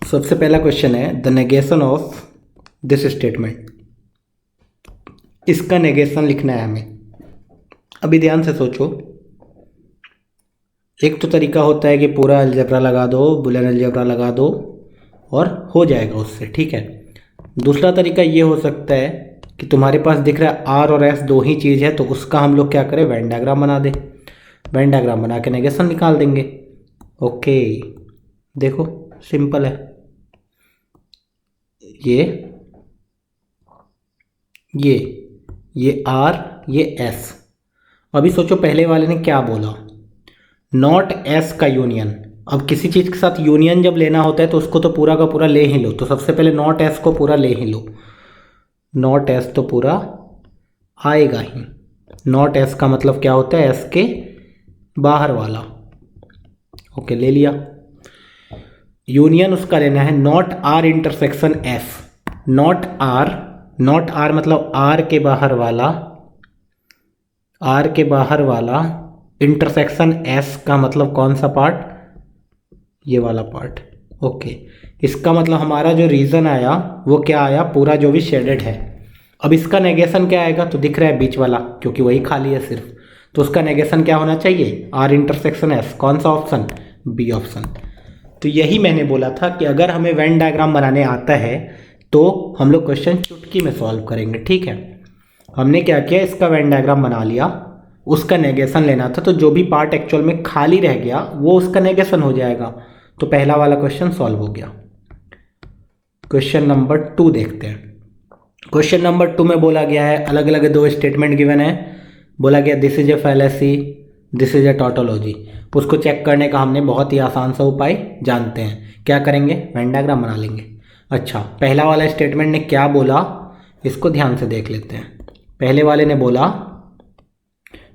सबसे पहला क्वेश्चन है the negation of this statement. इसका नेगेशन लिखना है हमें। अभी ध्यान से सोचो। एक तो तरीका होता है कि पूरा अलजेब्रा लगा दो, बुलियन अलजेब्रा लगा दो और हो जाएगा उससे, ठीक है। दूसरा तरीका ये हो सकता है कि तुम्हारे पास दिख रहा है आर और एस दो ही चीज़ है, तो उसका हम लोग क्या करें, वेन डायग्राम बना दें। वेन डायग्राम बना के नेगेशन निकाल देंगे। ओके, देखो सिंपल है ये आर, ये एस। अभी सोचो पहले वाले ने क्या बोला, नॉट एस का यूनियन। अब किसी चीज़ के साथ यूनियन जब लेना होता है तो उसको तो पूरा का पूरा ले ही लो। तो सबसे पहले नॉट एस को पूरा ले ही लो। नॉट एस तो पूरा आएगा ही। नॉट एस का मतलब क्या होता है, एस के बाहर वाला। ओके, ले लिया। यूनियन उसका लेना है not R intersection S. Not R मतलब आर के बाहर वाला इंटरसेक्शन एस का मतलब कौन सा पार्ट, ये वाला पार्ट। ओके, इसका मतलब हमारा जो रीजन आया वो क्या आया, पूरा जो भी शेडेड है। अब इसका नेगेशन क्या आएगा, तो दिख रहा है बीच वाला, क्योंकि वही खाली है सिर्फ। तो उसका नेगेशन क्या होना चाहिए, आर इंटरसेक्शन एस। कौन सा ऑप्शन, बी ऑप्शन। तो यही मैंने बोला था कि अगर हमें वेन डायग्राम बनाने आता है तो हम लोग क्वेश्चन चुटकी में सॉल्व करेंगे, ठीक है। हमने क्या किया, इसका वेन डायग्राम बना लिया, उसका नेगेशन लेना था। तो जो भी पार्ट एक्चुअल में खाली रह गया वो उसका नेगेशन हो जाएगा। तो पहला वाला क्वेश्चन सॉल्व हो गया। क्वेश्चन नंबर 2 देखते हैं। क्वेश्चन नंबर 2 में बोला गया है, अलग अलग दो स्टेटमेंट गिवन है। बोला गया this is a fallacy, this is a tautology. उसको चेक करने का हमने बहुत ही आसान सा उपाय जानते हैं। क्या करेंगे, वेन डायग्राम बना लेंगे। अच्छा, पहला वाला स्टेटमेंट ने क्या बोला, इसको ध्यान से देख लेते हैं। पहले वाले ने बोला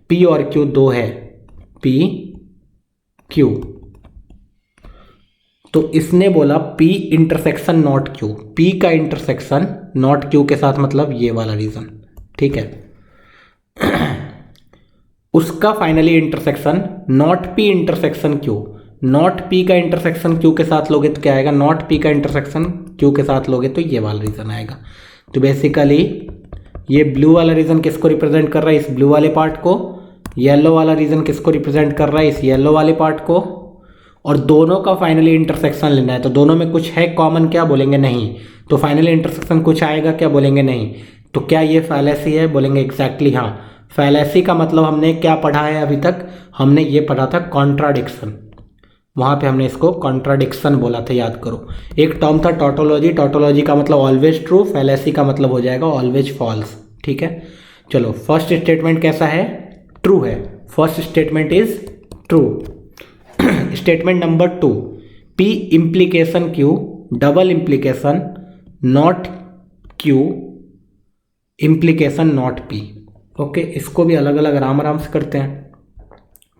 P और Q दो है, P Q। तो इसने बोला P intersection not Q। P का इंटरसेक्शन नॉट Q के साथ, मतलब ये वाला रीजन, ठीक है। उसका finally intersection not P intersection Q। Not P का इंटरसेक्शन Q के साथ लोगे तो क्या आएगा, नॉट P का इंटरसेक्शन Q के साथ लोगे तो ये वाला रीजन आएगा। तो बेसिकली ये ब्लू वाला रीजन किसको रिप्रेजेंट कर रहा है, इस ब्लू वाले पार्ट को। येलो वाला रीजन किसको रिप्रेजेंट कर रहा है, इस येलो वाले पार्ट को। और दोनों का फाइनली इंटरसेक्शन लेना है। तो दोनों में कुछ है कॉमन, क्या बोलेंगे, नहीं। तो फाइनली इंटरसेक्शन कुछ आएगा, क्या बोलेंगे, नहीं। तो क्या ये फैलेसी है, बोलेंगे एग्जैक्टली हाँ। फैलेसी का मतलब हमने क्या पढ़ा है अभी तक, हमने ये पढ़ा था कॉन्ट्राडिक्शन। वहाँ पे हमने इसको कॉन्ट्राडिक्शन बोला था, याद करो। एक टर्म था टॉटोलॉजी। टॉटोलॉजी का मतलब ऑलवेज ट्रू, फैलेसी का मतलब हो जाएगा ऑलवेज फॉल्स, ठीक है। चलो, फर्स्ट स्टेटमेंट कैसा है, ट्रू है। First statement is true. Statement number 2, P implication Q, double implication not Q, implication not P। Okay, इसको भी अलग अलग आराम आराम से करते हैं,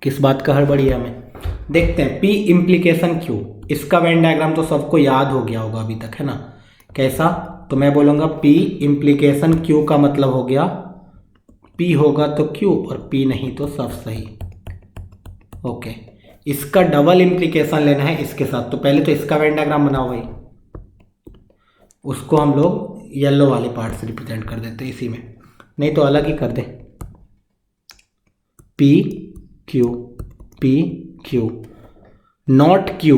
किस बात का हड़बड़ी है हमें। देखते हैं P इम्प्लीकेशन Q। इसका वेन डायग्राम तो सबको याद हो गया होगा अभी तक, है ना। कैसा, तो मैं बोलूँगा P इम्प्लीकेशन Q का मतलब हो गया, P होगा तो Q और P नहीं तो सब सही। ओके, इसका डबल इम्प्लीकेशन लेना है इसके साथ। तो पहले तो इसका वेन डायग्राम बनाओ भाई। उसको हम लोग येलो वाले पार्ट से रिप्रेजेंट कर देते हैं इसी में, नहीं तो अलग ही कर दे। P Q नॉट Q,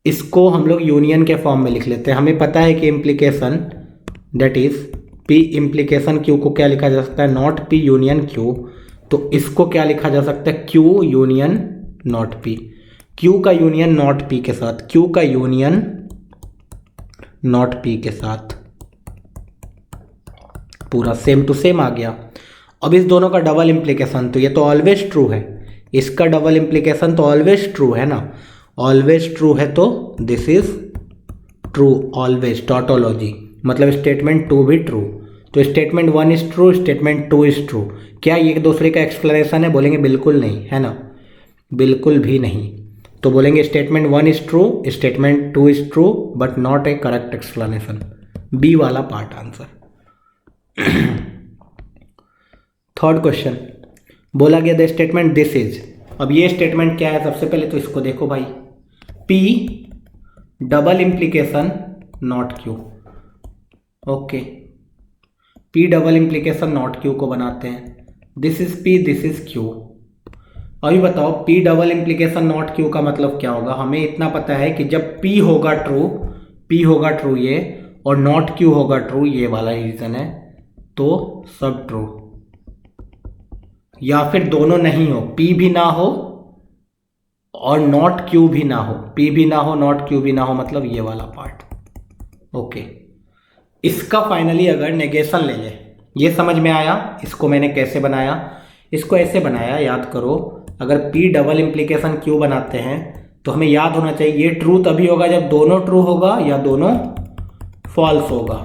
इसको हम लोग यूनियन के फॉर्म में लिख लेते हैं। हमें पता है कि implication that is P implication Q को क्या लिखा जा सकता है, नॉट P यूनियन Q। तो इसको क्या लिखा जा सकता है, Q union not P। Q का यूनियन नॉट P के साथ, Q का यूनियन नॉट P के साथ, पूरा सेम टू सेम आ गया। अब इस दोनों का डबल इम्प्लीकेशन, तो ये तो ऑलवेज ट्रू है। इसका डबल इम्प्लीकेशन तो ऑलवेज ट्रू है ना, ऑलवेज ट्रू है तो this is true always, tautology. मतलब स्टेटमेंट 2 भी ट्रू। तो statement 1 is true, statement 2 is true. क्या ये एक दूसरे का एक्सप्लेनेशन है, बोलेंगे बिल्कुल नहीं, है ना, बिल्कुल भी नहीं। तो बोलेंगे statement 1 is true, statement 2 is true but not a correct explanation. B वाला पार्ट आंसर। थर्ड क्वेश्चन, बोला गया द स्टेटमेंट दिस इज। अब ये स्टेटमेंट क्या है, सबसे पहले तो इसको देखो भाई। P double implication not Q. Okay, P double implication not Q को बनाते हैं। This is P, this is Q। अभी बताओ P double implication not Q का मतलब क्या होगा। हमें इतना पता है कि जब P होगा ट्रू, P होगा ट्रू ये, और नॉट Q होगा ट्रू, ये वाला रीजन है, तो सब ट्रू। या फिर दोनों नहीं हो, P भी ना हो और नॉट Q भी ना हो, P भी ना हो नॉट Q भी ना हो, मतलब ये वाला पार्ट। ओके, इसका फाइनली अगर नेगेशन ले ले, ये समझ में आया इसको मैंने कैसे बनाया। इसको ऐसे बनाया, याद करो, अगर P डबल इम्प्लीकेशन Q बनाते हैं तो हमें याद होना चाहिए ये ट्रू तभी होगा जब दोनों ट्रू होगा या दोनों फॉल्स होगा।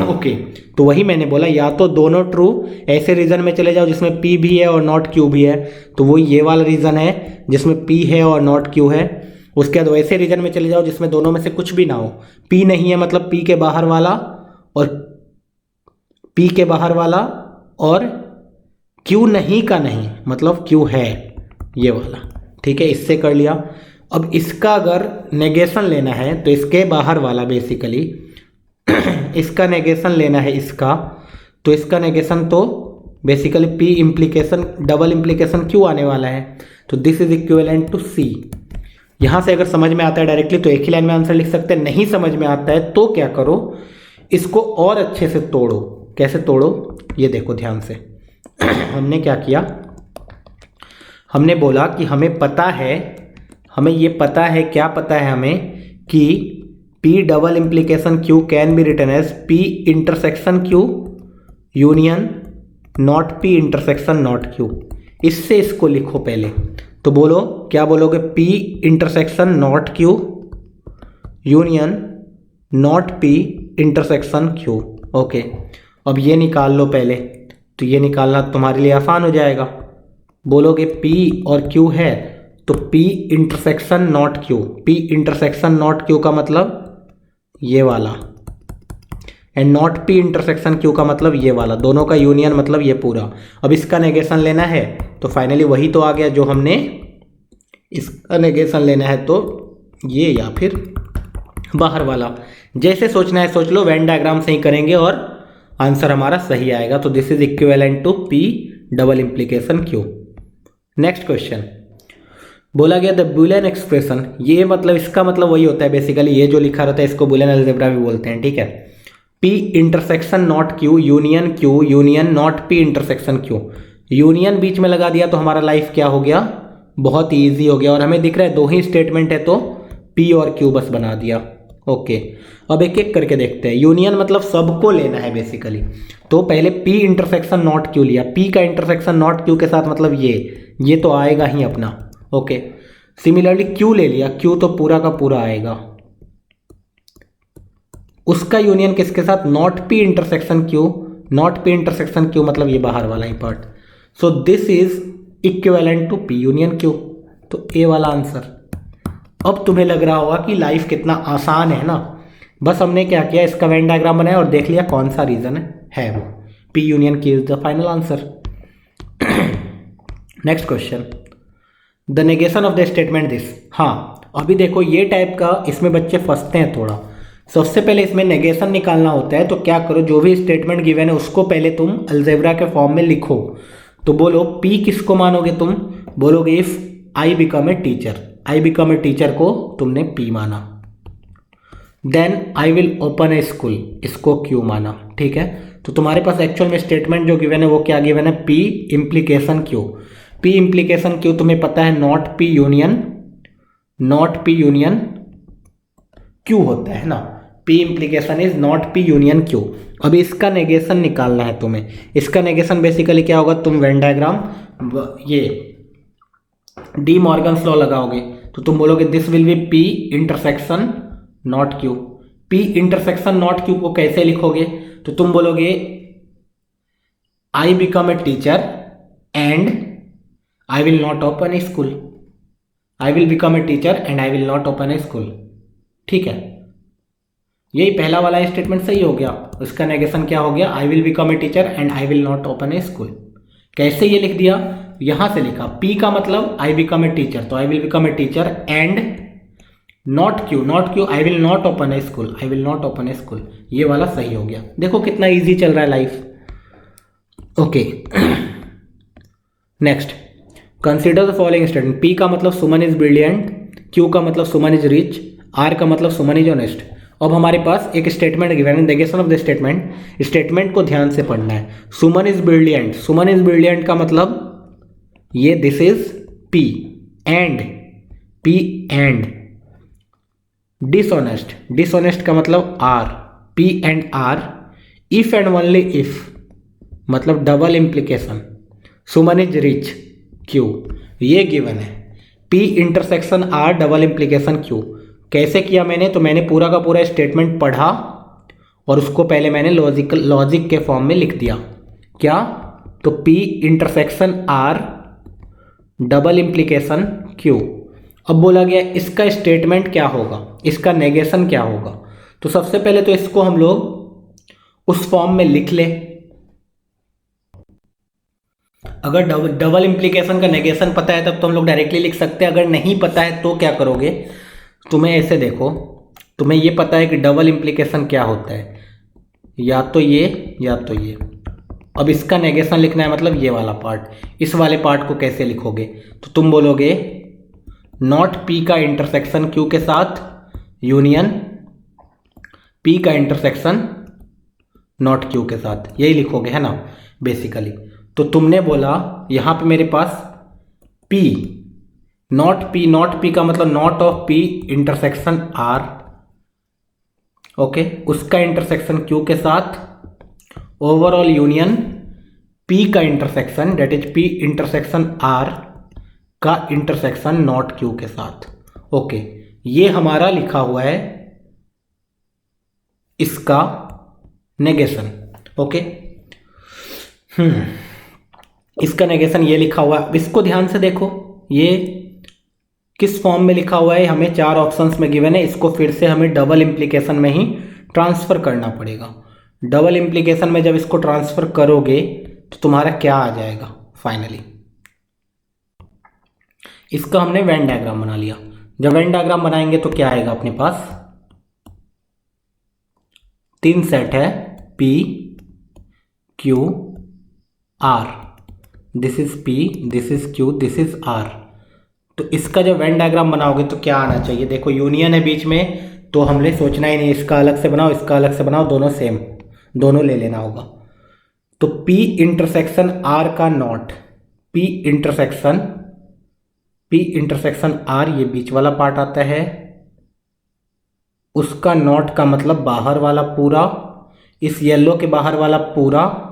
ओके, तो वही मैंने बोला, या तो दोनों ट्रू, ऐसे रीजन में चले जाओ जिसमें P भी है और नॉट Q भी है, तो वो ये वाला रीजन है जिसमें P है और नॉट Q है। उसके बाद वैसे रीजन में चले जाओ जिसमें दोनों में से कुछ भी ना हो, P नहीं है मतलब P के बाहर वाला, और P के बाहर वाला, और Q नहीं का नहीं मतलब Q है, ये वाला। ठीक है, इससे कर लिया। अब इसका अगर नेगेशन लेना है तो इसके बाहर वाला बेसिकली इसका नेगेशन लेना है इसका, तो इसका नेगेशन तो basically P implication double implication Q आने वाला है, तो this is equivalent to C। यहाँ से अगर समझ में आता है डायरेक्टली तो एक ही लाइन में आंसर लिख सकते हैं, नहीं समझ में आता है तो क्या करो, इसको और अच्छे से तोड़ो। कैसे तोड़ो, ये देखो ध्यान से। हमने क्या किया, हमने बोला कि हमें पता है, हमें ये पता है, क्या पता है हमें कि P double implication Q can be written as P intersection Q union not P intersection not Q। इससे इसको लिखो पहले, तो बोलो क्या बोलोगे, P intersection not Q union not P intersection Q। Okay, अब ये निकाल लो पहले, तो ये निकालना तुम्हारे लिए आसान हो जाएगा। बोलोगे P और Q है तो P intersection not Q, P intersection not Q का मतलब ये वाला, and not P intersection Q का मतलब ये वाला, दोनों का यूनियन मतलब ये पूरा। अब इसका नेगेशन लेना है तो फाइनली वही तो आ गया जो हमने, इसका नेगेशन लेना है तो ये या फिर बाहर वाला। जैसे सोचना है सोच लो, वेन डायग्राम से ही करेंगे और आंसर हमारा सही आएगा। तो this is equivalent to P double implication Q। Next question बोला गया द बुलियन एक्सप्रेशन, ये मतलब इसका मतलब वही होता है बेसिकली, ये जो लिखा रहता है इसको बुलियन अलजेब्रा भी बोलते हैं। ठीक है, P intersection not Q union Q union not P intersection Q। Union बीच में लगा दिया तो हमारा लाइफ क्या हो गया, बहुत ईजी हो गया। और हमें दिख रहा है दो ही स्टेटमेंट है तो P और Q बस बना दिया। ओके, अब एक एक करके देखते हैं। यूनियन मतलब सबको लेना है बेसिकली, तो पहले P इंटरसेक्शन नॉट Q लिया, P का इंटरसेक्शन नॉट Q के साथ मतलब ये तो आएगा ही अपना। ओके, सिमिलरली Q ले लिया, Q तो पूरा का पूरा आएगा, उसका यूनियन किसके साथ, not P intersection Q, not P intersection Q मतलब ये बाहर वाला ही part. So this is equivalent to P union Q, तो ए वाला आंसर। अब तुम्हें लग रहा होगा कि लाइफ कितना आसान है ना, बस हमने क्या किया, इसका वेन डायग्राम बनाया और देख लिया कौन सा रीजन है वो, P union Q is the final answer. Next question, the negation of the statement this. हाँ, अभी देखो ये टाइप का इसमें बच्चे फंसते हैं थोड़ा। सबसे पहले इसमें नेगेशन निकालना होता है, तो क्या करो, जो भी स्टेटमेंट गिवन है उसको पहले तुम अलजेब्रा के फॉर्म में लिखो। तो बोलो P किसको मानोगे तुम, बोलोगे if I become a teacher, I become a teacher को तुमने P माना, then I will open a school, इसको Q माना। ठीक है, तो तुम्हारे पास एक्चुअल में स्टेटमेंट जो गिवन है वो क्या गिवन है, P implication Q। P implication Q तुम्हें पता है नॉट P यूनियन Q होता है ना, P implication is not P union Q। अभी इसका नेगेशन निकालना है तुम्हें। इसका नेगेशन बेसिकली क्या होगा, तुम वेन डायग्राम ये डी मॉर्गन्स लॉ लगाओगे, तो तुम बोलोगे this will be P intersection not Q। P intersection not Q को कैसे लिखोगे, तो तुम बोलोगे I become a teacher and I will not open a school, I will become a teacher and I will not open a school। ठीक है, यही पहला वाला स्टेटमेंट सही हो गया। उसका नेगेशन क्या हो गया, I will become a teacher and I will not open a school। कैसे ये लिख दिया, यहाँ से लिखा P का मतलब I become a teacher, तो I will become a teacher and not Q I will not open a school, I will not open a school, ये वाला सही हो गया। देखो कितना इजी चल रहा है life. Okay next, consider the following statement. P का मतलब सुमन इज ब्रिलियंट, क्यू का मतलब सुमन इज रिच, आर का मतलब सुमन इज ऑनेस्ट। अब हमारे पास एक स्टेटमेंट गिवन है, negation of the statement. Statement को ध्यान से पढ़ना है। Suman is brilliant, Suman is brilliant का मतलब ये this is P and dishonest, dishonest का मतलब R, P and R, if and only if मतलब double implication, Suman is rich, Q, ये गिवन है। P intersection R double implication Q. कैसे किया मैंने, तो मैंने पूरा का पूरा स्टेटमेंट पढ़ा और उसको पहले मैंने लॉजिक के फॉर्म में लिख दिया। क्या, तो P intersection R double implication Q. अब बोला गया इसका स्टेटमेंट क्या होगा, इसका नेगेशन क्या होगा। तो सबसे पहले तो इसको हम लोग उस फॉर्म में लिख ले। अगर डबल इम्प्लीकेशन का नेगेशन पता है तब तो हम लोग डायरेक्टली लिख सकते हैं। अगर नहीं पता है तो क्या करोगे, तुम्हें ऐसे देखो, तुम्हें ये पता है कि डबल इम्प्लीकेशन क्या होता है, या तो ये या तो ये। अब इसका नेगेशन लिखना है, मतलब ये वाला पार्ट। इस वाले पार्ट को कैसे लिखोगे, तो तुम बोलोगे नॉट पी का इंटरसेक्शन क्यू के साथ यूनियन पी का इंटरसेक्शन नॉट क्यू के साथ, यही लिखोगे है ना बेसिकली। तो तुमने बोला यहाँ पे मेरे पास P, नॉट पी का मतलब not of P intersection R, okay, उसका इंटरसेक्शन Q के साथ, ओवरऑल यूनियन P का intersection that is P intersection R का इंटरसेक्शन नॉट Q के साथ। ओके, ये हमारा लिखा हुआ है इसका नेगेशन। ओके इसका नेगेशन ये लिखा हुआ है। इसको ध्यान से देखो, ये किस फॉर्म में लिखा हुआ है, हमें 4 ऑप्शंस में गिवन है। इसको फिर से हमें डबल इम्प्लीकेशन में ही ट्रांसफर करना पड़ेगा। डबल इम्प्लीकेशन में जब इसको ट्रांसफर करोगे तो तुम्हारा क्या आ जाएगा फाइनली। इसका हमने वेन डायग्राम बना लिया। जब वेन डायग्राम बनाएंगे तो क्या आएगा अपने पास, 3 सेट है P Q R, this is P, this is Q, this is R। तो इसका जब वेन डायग्राम बनाओगे तो क्या आना चाहिए, देखो यूनियन है बीच में, तो हमने सोचना ही नहीं इसका अलग से बनाओ इसका अलग से बनाओ, दोनों सेम, दोनों ले लेना होगा। तो P इंटरसेक्शन R का नॉट, P इंटरसेक्शन R, ये बीच वाला पार्ट आता है, उसका नॉट का मतलब बाहर वाला पूरा, इस येलो के बाहर वाला पूरा,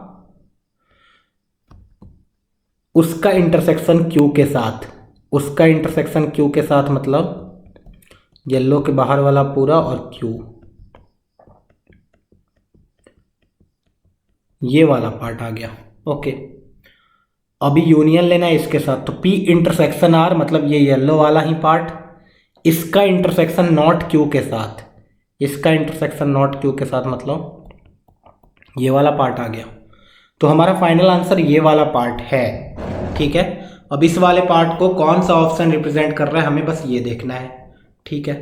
उसका इंटरसेक्शन Q के साथ, उसका इंटरसेक्शन Q के साथ मतलब येलो के बाहर वाला पूरा और Q, ये वाला पार्ट आ गया। ओके, अभी यूनियन लेना है इसके साथ, तो P इंटरसेक्शन R मतलब ये येलो वाला ही पार्ट, इसका इंटरसेक्शन नॉट Q के साथ, इसका इंटरसेक्शन नॉट Q के साथ मतलब ये वाला पार्ट आ गया। तो हमारा फाइनल आंसर ये वाला पार्ट है। ठीक है, अब इस वाले पार्ट को कौन सा ऑप्शन रिप्रेजेंट कर रहा है हमें बस ये देखना है। ठीक है,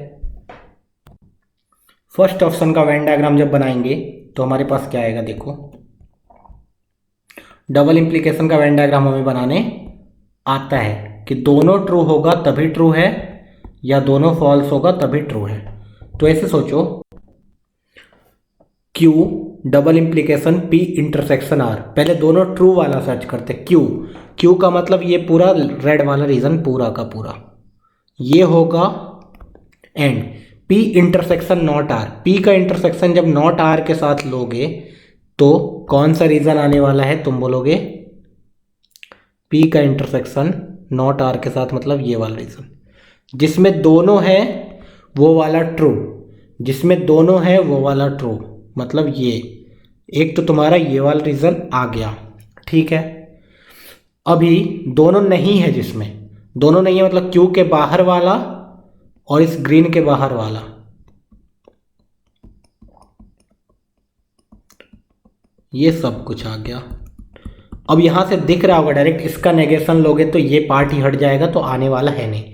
फर्स्ट ऑप्शन का वेन डायग्राम जब बनाएंगे तो हमारे पास क्या आएगा, देखो डबल इम्प्लीकेशन का वेन डायग्राम हमें बनाने आता है कि दोनों ट्रू होगा तभी ट्रू है, या दोनों फॉल्स होगा तभी ट्रू है। तो ऐसे सोचो, Q double implication P intersection R, पहले दोनों ट्रू वाला सर्च करते। Q का मतलब ये पूरा रेड वाला रीजन पूरा का पूरा ये होगा, and P intersection not R, P का इंटरसेक्शन जब नॉट R के साथ लोगे तो कौन सा रीजन आने वाला है, तुम बोलोगे P का इंटरसेक्शन नॉट R के साथ मतलब ये वाला रीजन, जिसमें दोनों है वो वाला ट्रू, जिसमें दोनों है वो वाला ट्रू, मतलब ये एक तो तुम्हारा ये वाला रीजन आ गया। ठीक है, अभी दोनों नहीं है, जिसमें दोनों नहीं है मतलब Q के बाहर वाला और इस ग्रीन के बाहर वाला, ये सब कुछ आ गया। अब यहां से दिख रहा होगा डायरेक्ट, इसका नेगेशन लोगे तो ये पार्ट ही हट जाएगा, तो आने वाला है नहीं।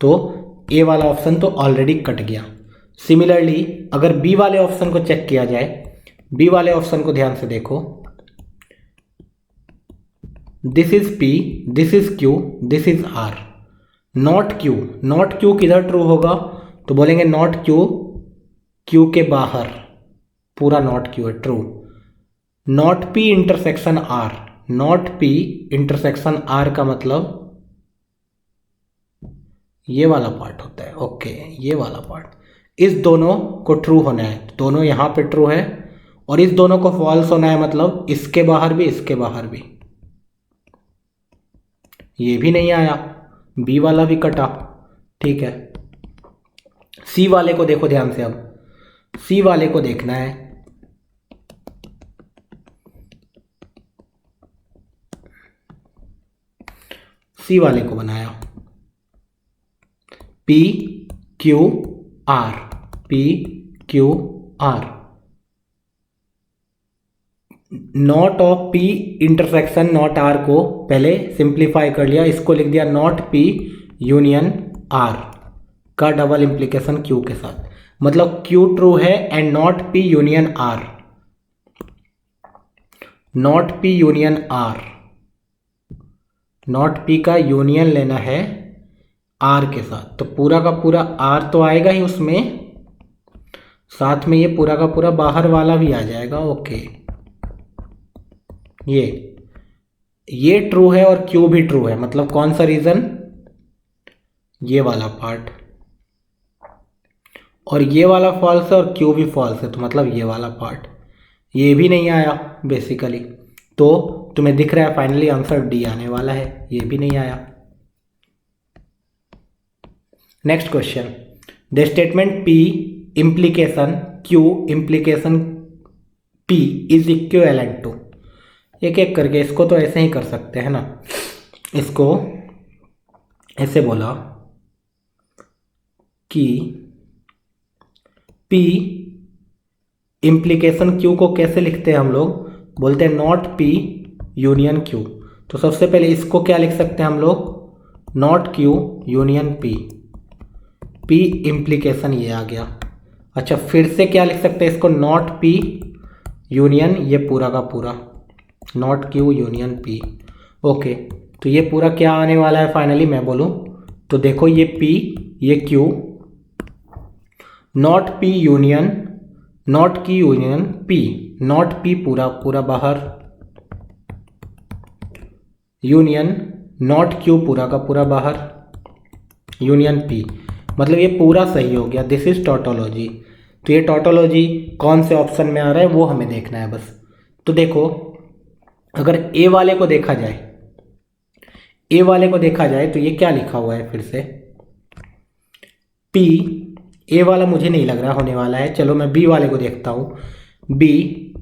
तो ए वाला ऑप्शन तो ऑलरेडी कट गया। सिमिलरली अगर बी वाले ऑप्शन को चेक किया जाए, बी वाले ऑप्शन को ध्यान से देखो, this is P, this is Q, this is R. Not Q, not Q किधर ट्रू होगा? तो बोलेंगे नॉट क्यू, क्यू के बाहर, पूरा नॉट क्यू है, true. Not P intersection R, not P intersection R का मतलब ये वाला पार्ट होता है। ओके, ये वाला पार्ट, इस दोनों को ट्रू होना है, दोनों यहाँ पे ट्रू है, और इस दोनों को फॉल्स होना है, मतलब इसके बाहर भी इसके बाहर भी। ये भी नहीं आया, बी वाला भी कटा, ठीक है। सी वाले को देखो ध्यान से, अब सी वाले को देखना है। सी वाले को बनाया, P Q R, P Q R, not of P intersection not R को पहले सिंप्लीफाई कर लिया, इसको लिख दिया नॉट पी यूनियन आर का डबल इंप्लीकेशन क्यू के साथ, मतलब क्यू ट्रू है and not P union R, not P union R, not P का यूनियन लेना है आर के साथ, तो पूरा का पूरा आर तो आएगा ही उसमें, साथ में ये पूरा का पूरा बाहर वाला भी आ जाएगा। ओके, ये ट्रू है और क्यू भी ट्रू है, मतलब कौन सा रीजन? ये वाला पार्ट, और ये वाला फॉल्स है और क्यू भी फॉल्स है, तो मतलब ये वाला पार्ट, ये भी नहीं आया बेसिकली। तो तुम्हें दिख रहा है फाइनली आंसर डी आने वाला है, ये भी नहीं आया। Next question, the statement P implication Q implication P is equivalent to, एक एक करके इसको तो ऐसे ही कर सकते हैं ना, इसको ऐसे बोला कि P implication Q को कैसे लिखते हैं हम लोग? बोलते हैं नॉट P यूनियन Q, तो सबसे पहले इसको क्या लिख सकते हैं हम लोग? Not Q union P, P implication ये आ गया। अच्छा, फिर से क्या लिख सकते हैं इसको? नॉट P यूनियन ये पूरा का पूरा, not Q union P। Okay, तो ये पूरा क्या आने वाला है फाइनली मैं बोलूँ तो देखो, ये P ये Q, not P union, not Q union P, not P पूरा पूरा बाहर, यूनियन नॉट Q पूरा का पूरा बाहर, यूनियन P, मतलब ये पूरा सही हो गया। This is tautology. तो ये टोटोलॉजी कौन से ऑप्शन में आ रहा है वो हमें देखना है बस। तो देखो, अगर ए वाले को देखा जाए, ए वाले को देखा जाए तो ये क्या लिखा हुआ है फिर से? P, ए वाला मुझे नहीं लग रहा होने वाला है, चलो मैं बी वाले को देखता हूँ। बी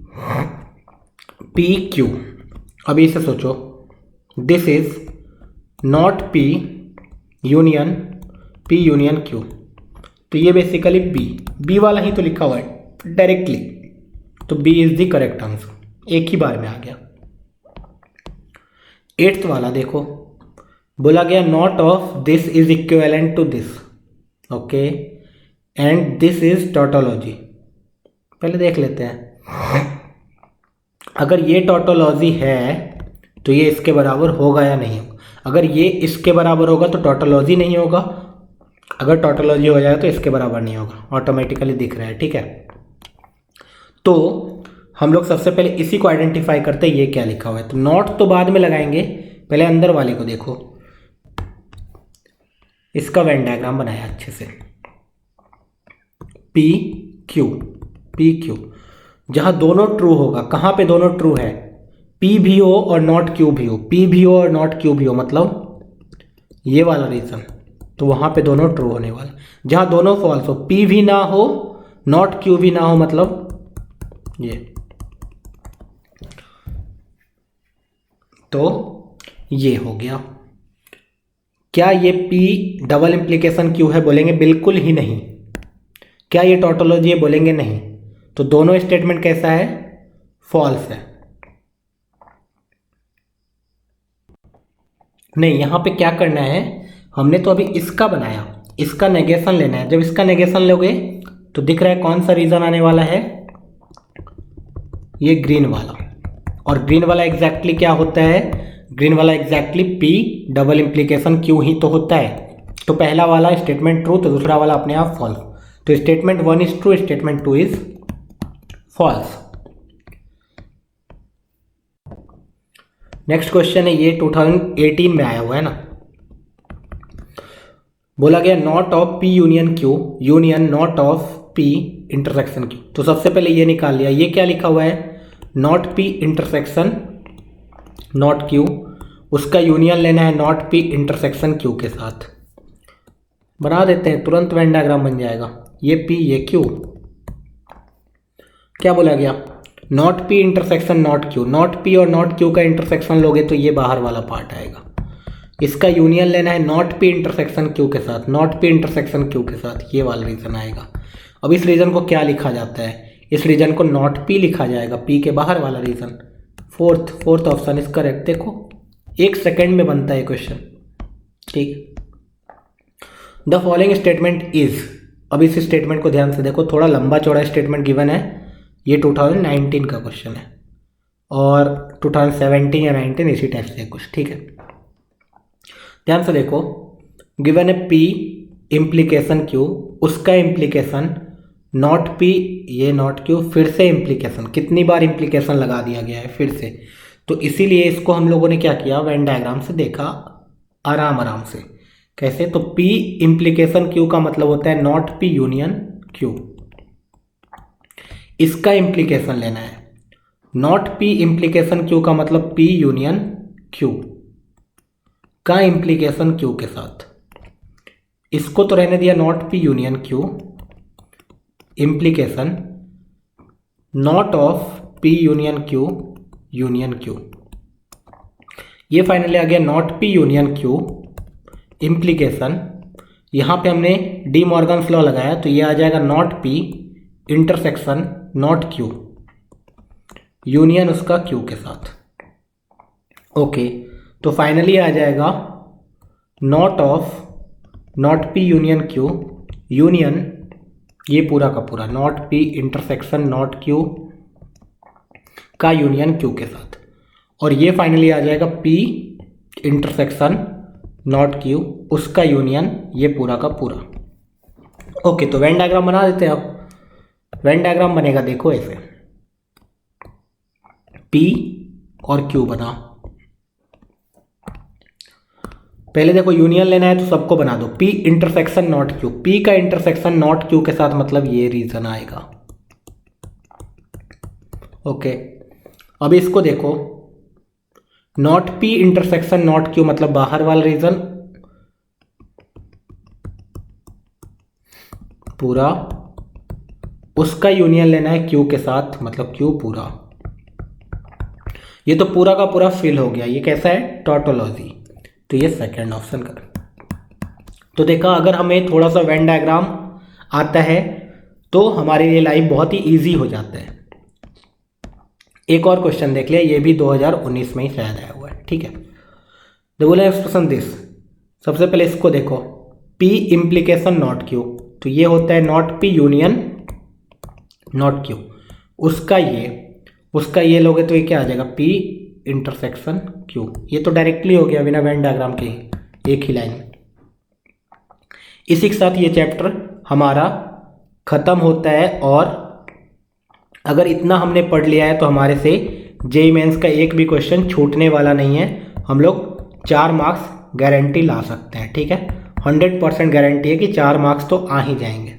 P Q, अभी इसे सोचो, this is not P union P union Q, तो ये बेसिकली बी वाला ही तो लिखा हुआ है डायरेक्टली, तो B is the correct answer, एक ही बार में आ गया। 8th वाला देखो, बोला गया not of this is equivalent to this, okay, and this is tautology. पहले देख लेते हैं, अगर ये टोटोलॉजी है तो ये इसके बराबर होगा या नहीं होगा? अगर ये इसके बराबर होगा तो टोटोलॉजी नहीं होगा, अगर टोटोलॉजी हो जाए तो इसके बराबर नहीं होगा, ऑटोमेटिकली दिख रहा है, ठीक है। तो हम लोग सबसे पहले इसी को आइडेंटिफाई करते हैं, ये क्या लिखा हुआ है। तो नॉट तो बाद में लगाएंगे, पहले अंदर वाले को देखो, इसका वेन डायग्राम बनाया अच्छे से। पी क्यू, जहां दोनों ट्रू होगा, कहां पे दोनों ट्रू है? पी भी हो और नॉट क्यू भी हो, पी भी हो और नॉट क्यू भी हो, मतलब ये वाला रीजन, तो वहां पे दोनों ट्रू होने वाले। जहां दोनों फॉल्स हो, पी भी ना हो नॉट क्यू भी ना हो, मतलब ये, तो ये हो गया। क्या ये P डबल इंप्लीकेशन क्यू है? बोलेंगे बिल्कुल ही नहीं। क्या ये टोटोलॉजी है? बोलेंगे नहीं। तो दोनों स्टेटमेंट कैसा है? फॉल्स है। नहीं, यहां पे क्या करना है, हमने तो अभी इसका बनाया, इसका नेगेशन लेना है। जब इसका नेगेशन लोगे तो दिख रहा है कौन सा रीजन आने वाला है, ये ग्रीन वाला। और ग्रीन वाला एग्जैक्टली क्या होता है, ग्रीन वाला exactly P double implication Q ही तो होता है। तो पहला वाला स्टेटमेंट ट्रू तो दूसरा वाला अपने आप फॉल्स। तो statement 1 is true, statement 2 is false. Next question है, ये 2018 में आया हुआ है ना। बोला गया not of P union Q union not of P intersection Q. तो सबसे पहले ये निकाल लिया, ये क्या लिखा हुआ है, not P intersection not Q, उसका यूनियन लेना है नॉट पी इंटरसेक्शन क्यू के साथ। बना देते हैं, तुरंत वेन डायग्राम बन जाएगा। ये पी ये क्यू, क्या बोला गया, not P intersection not Q. Not P और नॉट क्यू का इंटरसेक्शन लोगे तो ये बाहर वाला पार्ट आएगा। इसका यूनियन लेना है नॉट पी इंटरसेक्शन क्यू के साथ, नॉट पी इंटरसेक्शन क्यू के साथ, ये वाला रीजन आएगा। अब इस रीजन को क्या लिखा जाता है, इस रीजन को नॉट पी लिखा जाएगा, पी के बाहर वाला region. Fourth option is correct. देखो 1 सेकेंड में बनता है क्वेश्चन, ठीक। द फॉलोइंग स्टेटमेंट इज, अब इस स्टेटमेंट को ध्यान से देखो, थोड़ा लंबा चौड़ा स्टेटमेंट गिवन है। ये 2019 का क्वेश्चन है और 2017 या 19 इसी टाइप से कुछ, ठीक है। ध्यान से देखो, गिवन है पी इम्प्लीकेशन क्यू, उसका इम्प्लीकेशन नॉट पी ये नॉट क्यू, फिर से इम्प्लीकेशन, कितनी बार इम्प्लीकेशन लगा दिया गया है फिर से। तो इसीलिए इसको हम लोगों ने क्या किया, वेन डायग्राम से देखा आराम से। कैसे, तो P इम्प्लीकेशन Q का मतलब होता है नॉट P यूनियन Q। इसका इम्प्लीकेशन लेना है, नॉट P इम्प्लीकेशन Q का मतलब P यूनियन Q का इम्प्लीकेशन Q के साथ। इसको तो रहने दिया not P union Q, implication not of P union Q union Q। ये फाइनली आ गया not P union Q implication. यहाँ पे हमने डी मॉर्गन्स लॉ लगाया तो ये आ जाएगा not P intersection not Q union उसका Q के साथ। ओके, तो फाइनली आ जाएगा not of not P union Q union, ये पूरा का पूरा not P intersection not Q का यूनियन Q के साथ। और ये फाइनली आ जाएगा P इंटरसेक्शन नॉट Q उसका यूनियन, ये पूरा का पूरा। ओके, तो वेन डायग्राम बना देते हैं। अब वेन डायग्राम बनेगा, देखो ऐसे P और Q बना। पहले देखो यूनियन लेना है तो सबको बना दो, P intersection not Q, P का इंटरसेक्शन नॉट Q के साथ मतलब ये रीजन आएगा। ओके, अब इसको देखो, not P intersection not Q मतलब बाहर वाला रीजन पूरा, उसका यूनियन लेना है Q के साथ मतलब Q पूरा। ये तो पूरा का पूरा फिल हो गया। ये कैसा है, टॉटोलॉजी। तो ये सेकंड ऑप्शन का। तो देखा, अगर हमें थोड़ा सा वेन डायग्राम आता है तो हमारे लिए लाइफ बहुत ही इजी हो जाता है। एक और क्वेश्चन देख लिया, ये भी 2019 में ही शायद आया हुआ है, ठीक है। द बोले एक्सप्रेशन दिस, सबसे पहले इसको देखो, P इम्प्लीकेशन नॉट Q, तो ये होता है not P union not Q, उसका ये लोगे तो ये क्या आ जाएगा, P इंटरसेक्शन Q। ये तो डायरेक्टली हो गया बिना वेन डायग्राम के ही, एक ही लाइन में। इसी के साथ ये चैप्टर हमारा खत्म होता है। और अगर इतना हमने पढ़ लिया है तो हमारे से जेईई मेंस का एक भी क्वेश्चन छूटने वाला नहीं है। हम लोग 4 मार्क्स गारंटी ला सकते हैं, ठीक है। 100% गारंटी है कि 4 मार्क्स तो आ ही जाएंगे।